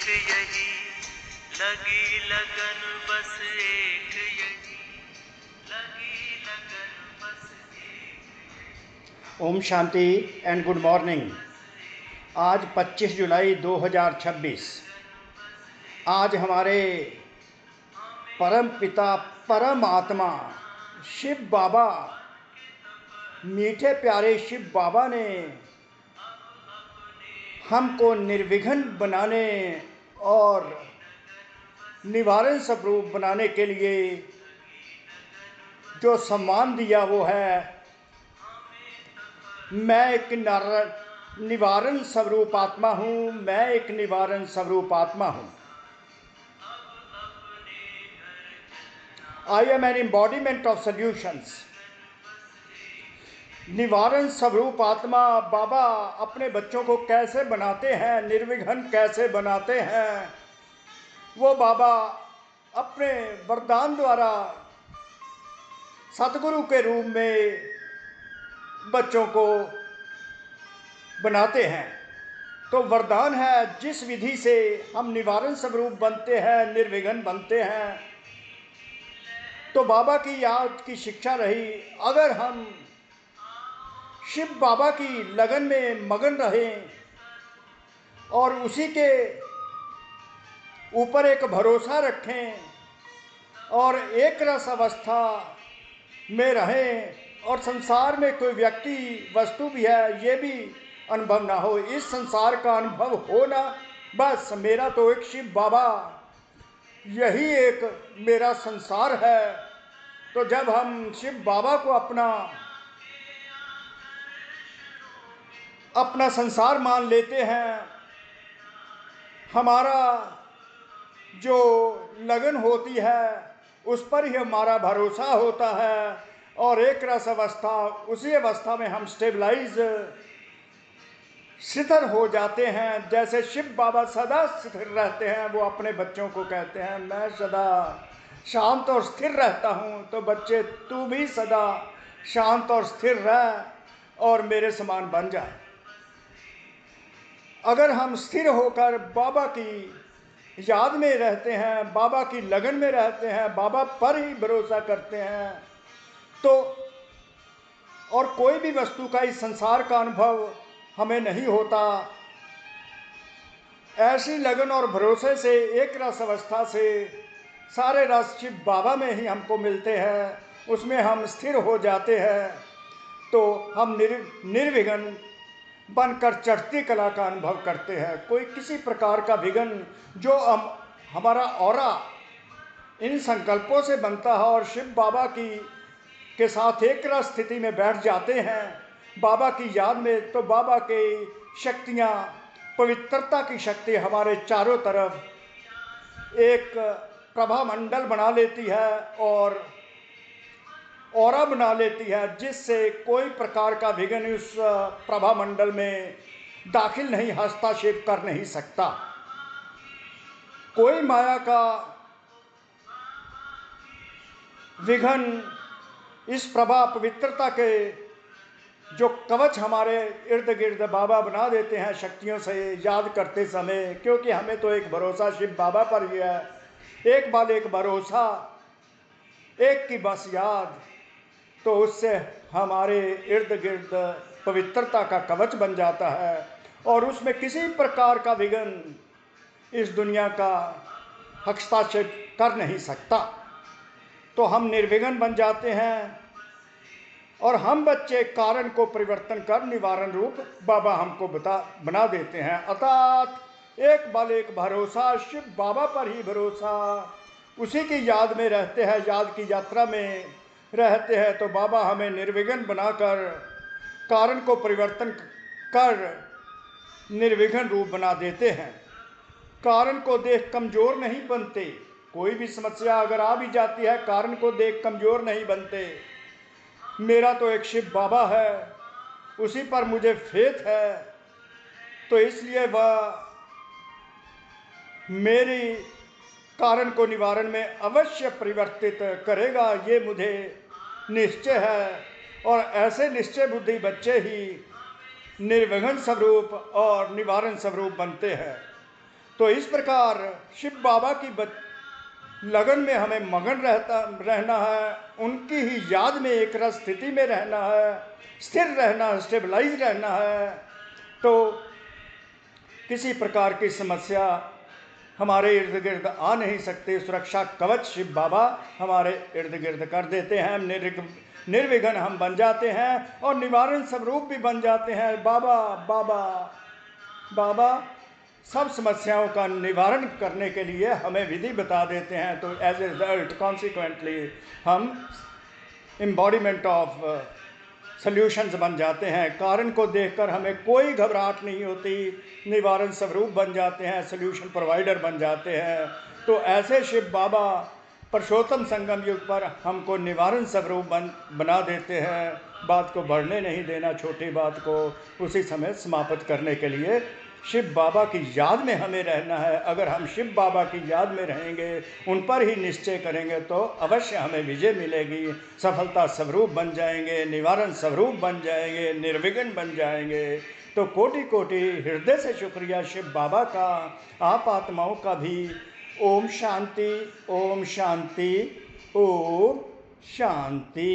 यही लगी लगन बस एक यही लगी लगन बस एक। Om Shanti and good morning. आज 25 जुलाई 2026। आज हमारे परम पिता परम आत्मा शिव बाबा, मीठे प्यारे शिव बाबा ने हमको निर्विघ्न बनाने और निवारण स्वरूप बनाने के लिए जो सम्मान दिया वो है, मैं एक निवारण स्वरूप आत्मा हूँ। मैं एक निवारण स्वरूप आत्मा हूँ। I am an embodiment of solutions. निवारण स्वरूप आत्मा बाबा अपने बच्चों को कैसे बनाते हैं, निर्विघ्न कैसे बनाते हैं, वो बाबा अपने वरदान द्वारा सतगुरु के रूप में बच्चों को बनाते हैं। तो वरदान है, जिस विधि से हम निवारण स्वरूप बनते हैं, निर्विघ्न बनते हैं। तो बाबा की याद की शिक्षा रही, अगर हम शिव बाबा की लगन में मगन रहें और उसी के ऊपर एक भरोसा रखें और एक रस अवस्था में रहें, और संसार में कोई व्यक्ति वस्तु भी है ये भी अनुभव ना हो, इस संसार का अनुभव हो ना, बस मेरा तो एक शिव बाबा, यही एक मेरा संसार है। तो जब हम शिव बाबा को अपना संसार मान लेते हैं, हमारा जो लगन होती है उस पर ही हमारा भरोसा होता है, और एक रस अवस्था, उसी अवस्था में हम स्टेबलाइज स्थिर हो जाते हैं। जैसे शिव बाबा सदा स्थिर रहते हैं, वो अपने बच्चों को कहते हैं मैं सदा शांत और स्थिर रहता हूँ। तो बच्चे, तू भी सदा शांत और स्थिर रह और मेरे समान बन जाए। अगर हम स्थिर होकर बाबा की याद में रहते हैं, बाबा की लगन में रहते हैं, बाबा पर ही भरोसा करते हैं, तो और कोई भी वस्तु का इस संसार का अनुभव हमें नहीं होता। ऐसी लगन और भरोसे से, एक रस अवस्था से सारे रस शिव बाबा में ही हमको मिलते हैं, उसमें हम स्थिर हो जाते हैं। तो हम निर्विघ्न बनकर चढ़ती कला का अनुभव करते हैं। कोई किसी प्रकार का विघ्न जो हमारा ऑरा इन संकल्पों से बनता है और शिव बाबा के साथ एक रस स्थिति में बैठ जाते हैं बाबा की याद में, तो बाबा के शक्तियाँ, पवित्रता की शक्ति हमारे चारों तरफ एक प्रभा मंडल बना लेती है और ऑरा बना लेती है, जिससे कोई प्रकार का विघ्न उस प्रभा मंडल में दाखिल नहीं, हस्तक्षेप कर नहीं सकता। कोई माया का विघ्न इस प्रभा पवित्रता के जो कवच हमारे इर्द गिर्द बाबा बना देते हैं शक्तियों से याद करते समय, क्योंकि हमें तो एक भरोसा शिव बाबा पर ही है। एक बार एक भरोसा, एक की बस याद, तो उससे हमारे इर्द गिर्द पवित्रता का कवच बन जाता है और उसमें किसी प्रकार का विघ्न इस दुनिया का हस्तक्षेप कर नहीं सकता। तो हम निर्विघ्न बन जाते हैं और हम बच्चे कारण को परिवर्तन कर निवारण रूप बाबा हमको बना देते हैं। अर्थात एक बल एक भरोसा, शिव बाबा पर ही भरोसा, उसी की याद में रहते हैं, याद की यात्रा में रहते हैं। तो बाबा हमें निर्विघ्न बनाकर कारण को परिवर्तन कर निर्विघ्न रूप बना देते हैं। कारण को देख कमजोर नहीं बनते। कोई भी समस्या अगर आ भी जाती है, कारण को देख कमजोर नहीं बनते। मेरा तो एक शिव बाबा है, उसी पर मुझे फेथ है, तो इसलिए वह मेरी कारण को निवारण में अवश्य परिवर्तित करेगा, ये मुझे निश्चय है। और ऐसे निश्चय बुद्धि बच्चे ही निर्विघ्न स्वरूप और निवारण स्वरूप बनते हैं। तो इस प्रकार शिव बाबा की लगन में हमें मगन रहना है, उनकी ही याद में एक रस स्थिति में रहना है, स्थिर रहना है, स्टेबलाइज रहना है। तो किसी प्रकार की समस्या हमारे इर्द गिर्द आ नहीं सकते। सुरक्षा कवच शिव बाबा हमारे इर्द गिर्द कर देते हैं। निर्विघ्न हम बन जाते हैं और निवारण स्वरूप भी बन जाते हैं। बाबा बाबा बाबा सब समस्याओं का निवारण करने के लिए हमें विधि बता देते हैं। तो एज ए रिजल्ट कॉन्सिक्वेंटली हम एम्बॉडीमेंट ऑफ सल्यूशंस बन जाते हैं। कारण को देखकर हमें कोई घबराहट नहीं होती, निवारण स्वरूप बन जाते हैं, सल्यूशन प्रोवाइडर बन जाते हैं। तो ऐसे शिव बाबा पुरुषोत्तम संगम युग पर हमको निवारण स्वरूप बना देते हैं। बात को बढ़ने नहीं देना, छोटी बात को उसी समय समाप्त करने के लिए शिव बाबा की याद में हमें रहना है। अगर हम शिव बाबा की याद में रहेंगे, उन पर ही निश्चय करेंगे, तो अवश्य हमें विजय मिलेगी। सफलता स्वरूप बन जाएंगे, निवारण स्वरूप बन जाएंगे, निर्विघ्न बन जाएंगे। तो कोटि कोटि हृदय से शुक्रिया शिव बाबा का, आप आत्माओं का भी। ओम शांति, ओम शांति, ओम शांति।